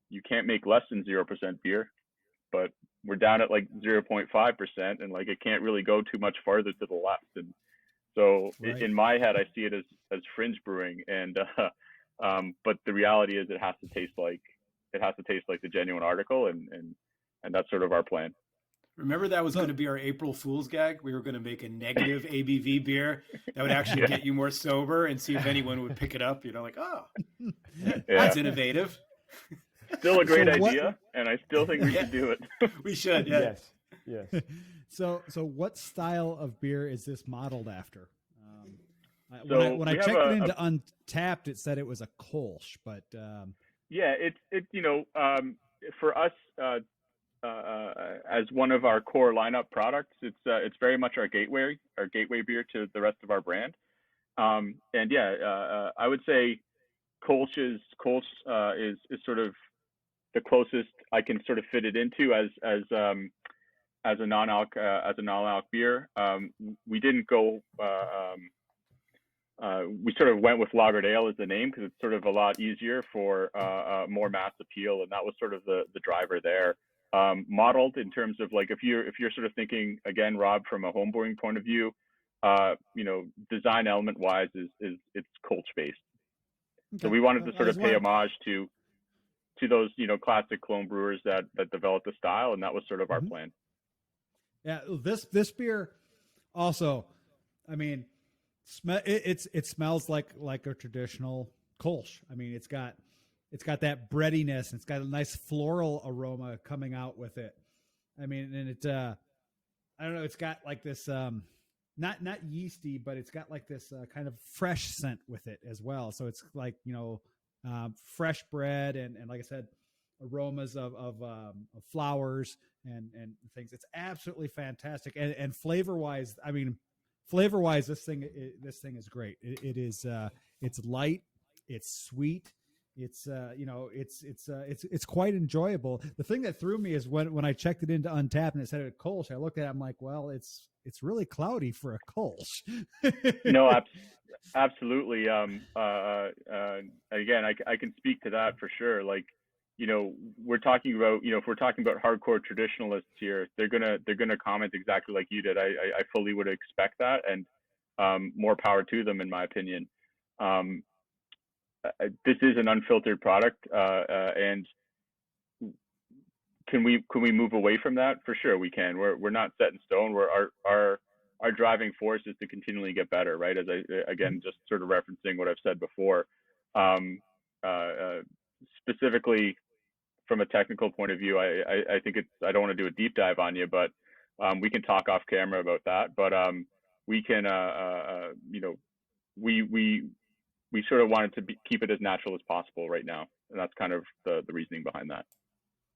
you can't make less than 0% beer, but we're down at like 0.5%, and like it can't really go too much farther to the left. And so
Right.
in my head, I see it as fringe brewing, and but the reality is it has to taste like the genuine article, and that's sort of our plan.
Remember that was going to be our April Fool's gag? We were going to make a negative ABV beer that would actually get you more sober and see if anyone would pick it up. Like, oh, that's innovative.
Still a great idea, and I still think we should do it.
We should, yeah.
Yes.
So what style of beer is this modeled after? When I
we
checked
have
it into Untapped, it said it was a Kolsch, but
yeah, it's for us as one of our core lineup products, it's very much our gateway beer to the rest of our brand. And yeah, I would say Kolsch is sort of the closest I can sort of fit it into as a non-alc beer. We didn't go. We sort of went with lagered ale as the name because it's sort of a lot easier for more mass appeal, and that was sort of the driver there. Modeled in terms of like if you're sort of thinking again, Rob, from a homebrewing point of view, design element wise it's Kolsch based. Okay. So we wanted to sort of pay homage to those classic clone brewers that developed the style, and that was sort of our plan.
Yeah, this beer also, I mean, it smells like a traditional Kolsch. I mean, it's got that breadiness, and it's got a nice floral aroma coming out with it. I mean, and it I don't know, it's got like this not yeasty, but it's got like this kind of fresh scent with it as well. So it's like fresh bread and like I said, aromas of flowers and things. It's absolutely fantastic. And flavor wise, I mean, this thing is great. It is it's light, it's sweet. It's it's quite enjoyable. The thing that threw me is when I checked it into Untapped and it said it Kolsch, I looked at it, I'm like, well, it's really cloudy for a Kolsch.
No, absolutely. Again, I can speak to that for sure. Like, we're talking about, if we're talking about hardcore traditionalists here, they're gonna comment exactly like you did. I fully would expect that, and more power to them, in my opinion. This is an unfiltered product, and can we move away from that? For sure, we can. We're not set in stone. Our driving force is to continually get better, right? As again, just sort of referencing what I've said before. Specifically from a technical point of view, I think I don't want to do a deep dive on you, but we can talk off camera about that. But we can, we sort of wanted to keep it as natural as possible right now, and that's kind of the reasoning behind that.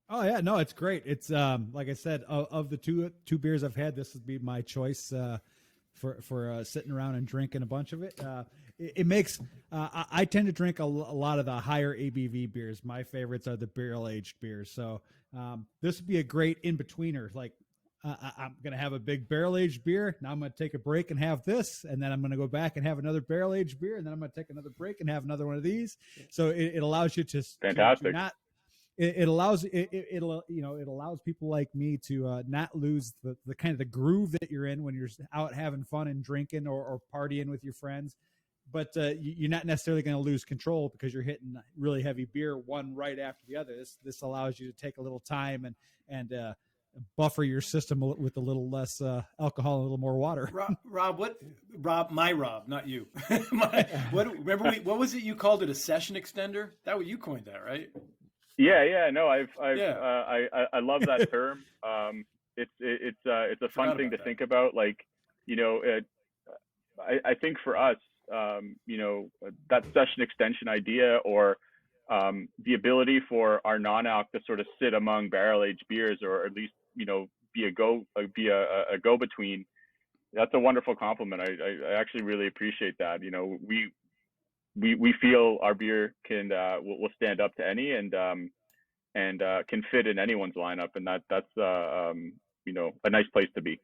Oh yeah, no, it's great. It's like I said, of the two beers I've had, this would be my choice for sitting around and drinking a bunch of it. It makes I tend to drink a lot of the higher ABV beers. My favorites are the barrel aged beers. So this would be a great in betweener. Like I'm gonna have a big barrel aged beer. Now I'm gonna take a break and have this, and then I'm gonna go back and have another barrel aged beer, and then I'm gonna take another break and have another one of these. So it allows you to
fantastic.
It allows people like me to not lose the kind of the groove that you're in when you're out having fun and drinking or partying with your friends, but you're not necessarily going to lose control because you're hitting really heavy beer one right after the other. This allows you to take a little time and buffer your system with a little less alcohol and a little more water.
Rob, not you. What was it you called it? A session extender? You coined that, right?
Yeah, no, I love that term. It's a fun thing to think about. Like, I think for us, that session extension idea, or the ability for our non-alc to sort of sit among barrel-aged beers, or at least be a go-between. That's a wonderful compliment. I actually really appreciate that. We feel our beer can will stand up to any and can fit in anyone's lineup, and that's a nice place to be.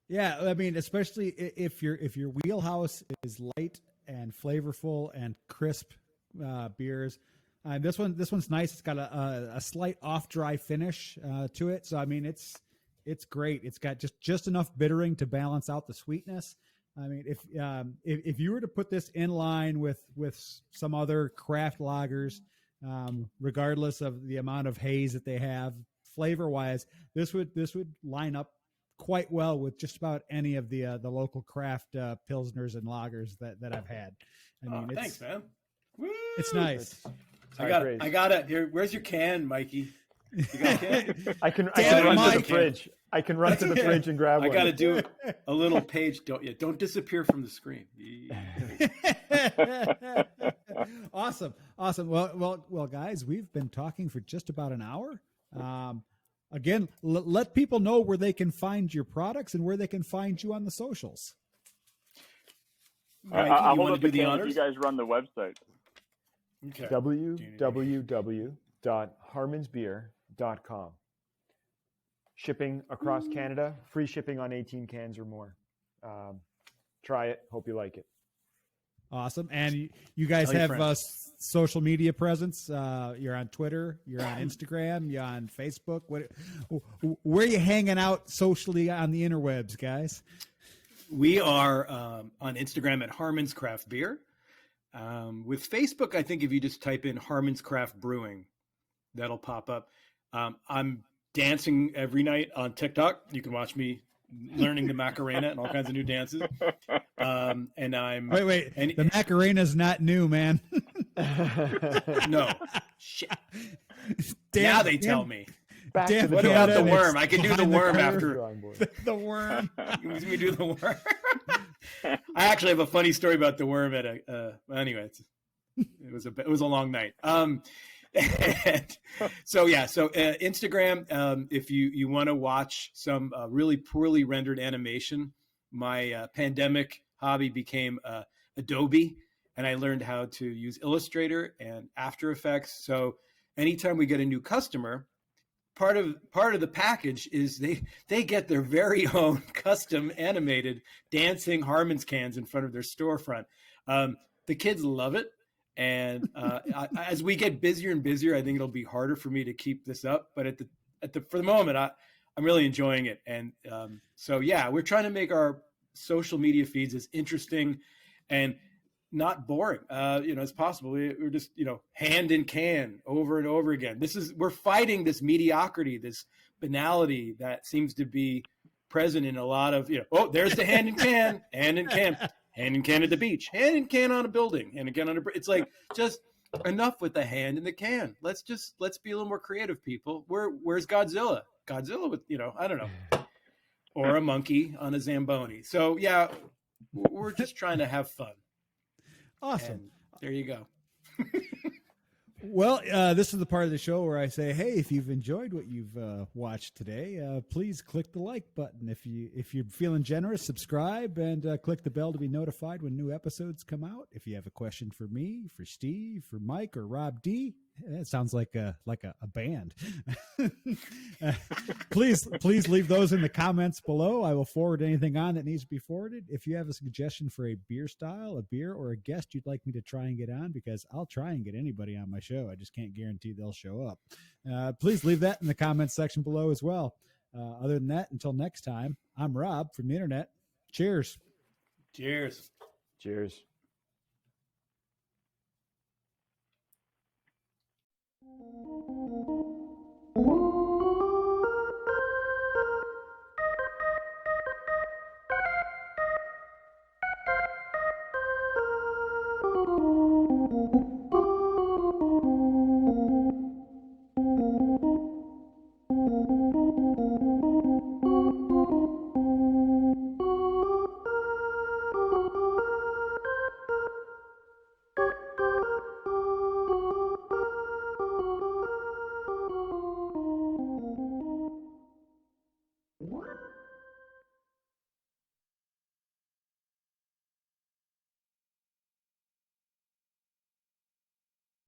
Yeah, I mean, especially if your wheelhouse is light and flavorful and crisp beers. This one's nice. It's got a slight off dry finish to it. So I mean, it's great. It's got just enough bittering to balance out the sweetness. I mean, if you were to put this in line with some other craft lagers, regardless of the amount of haze that they have, flavor wise, this would line up quite well with just about any of the local craft pilsners and lagers that I've had. I mean,
thanks, man. Woo!
It's nice.
I got it. Here, where's your can, Mikey? You got a can?
I can run to the fridge. I can run to the fridge and grab one.
I got to do a little page. Don't disappear from the screen.
Awesome. Well, guys, we've been talking for just about an hour. Again, let people know where they can find your products and where they can find you on the socials.
Mikey,
I'll
you
hold
want
up
to
the
do the
can
honors?
if you guys run the website.
Okay.
www.harmonsbeer.com. Shipping across Canada, free shipping on 18 cans or more. Try it. Hope you like it.
Awesome. And you guys have social media presence. You're on Twitter, you're on Instagram, you're on Facebook. Where are you hanging out socially on the interwebs, guys?
We are on Instagram at Harmon's Craft Beer. With Facebook, I think if you just type in Harmon's Craft Brewing, that'll pop up. I'm dancing every night on TikTok. You can watch me learning the Macarena and all kinds of new dances. And I'm
wait. The Macarena's not new, man.
No. Shit. Now they tell me.
Back to the
What about the
drawing board.
worm? I can do the worm after.
The worm.
You want me to do the worm? I actually have a funny story about the worm at anyway, it was a long night. So Instagram, if you want to watch some really poorly rendered animation, my pandemic hobby became Adobe, and I learned how to use Illustrator and After Effects. So anytime we get a new customer, part of the package is they get their very own custom animated dancing Harmon's cans in front of their storefront. The kids love it. And as we get busier and busier, I think it'll be harder for me to keep this up. But for the moment, I'm really enjoying it. And we're trying to make our social media feeds as interesting and not boring, as possible. We're just, hand in can over and over again. We're fighting this mediocrity, this banality that seems to be present in a lot of, there's the hand in can, hand in can. Hand in can at the beach, hand in can on a building, hand in can on a. It's like just enough with the hand in the can. Let's be a little more creative, people. Where's Godzilla? Godzilla with I don't know, or a monkey on a Zamboni. So yeah, we're just trying to have fun.
Awesome.
And there you go.
Well, this is the part of the show where I say, hey, if you've enjoyed what you've watched today, please click the like button. If you're feeling generous, subscribe and click the bell to be notified when new episodes come out. If you have a question for me, for Steve, for Mike, or Rob D, that sounds like a band. Please leave those in the comments below. I will forward anything on that needs to be forwarded. If you have a suggestion for a beer style, a beer, or a guest you'd like me to try and get on, because I'll try and get anybody on my show. I just can't guarantee they'll show up. Please leave that in the comments section below as well. Other than that, until next time, I'm Rob from the internet. Cheers.
Cheers.
Cheers.
Thank you.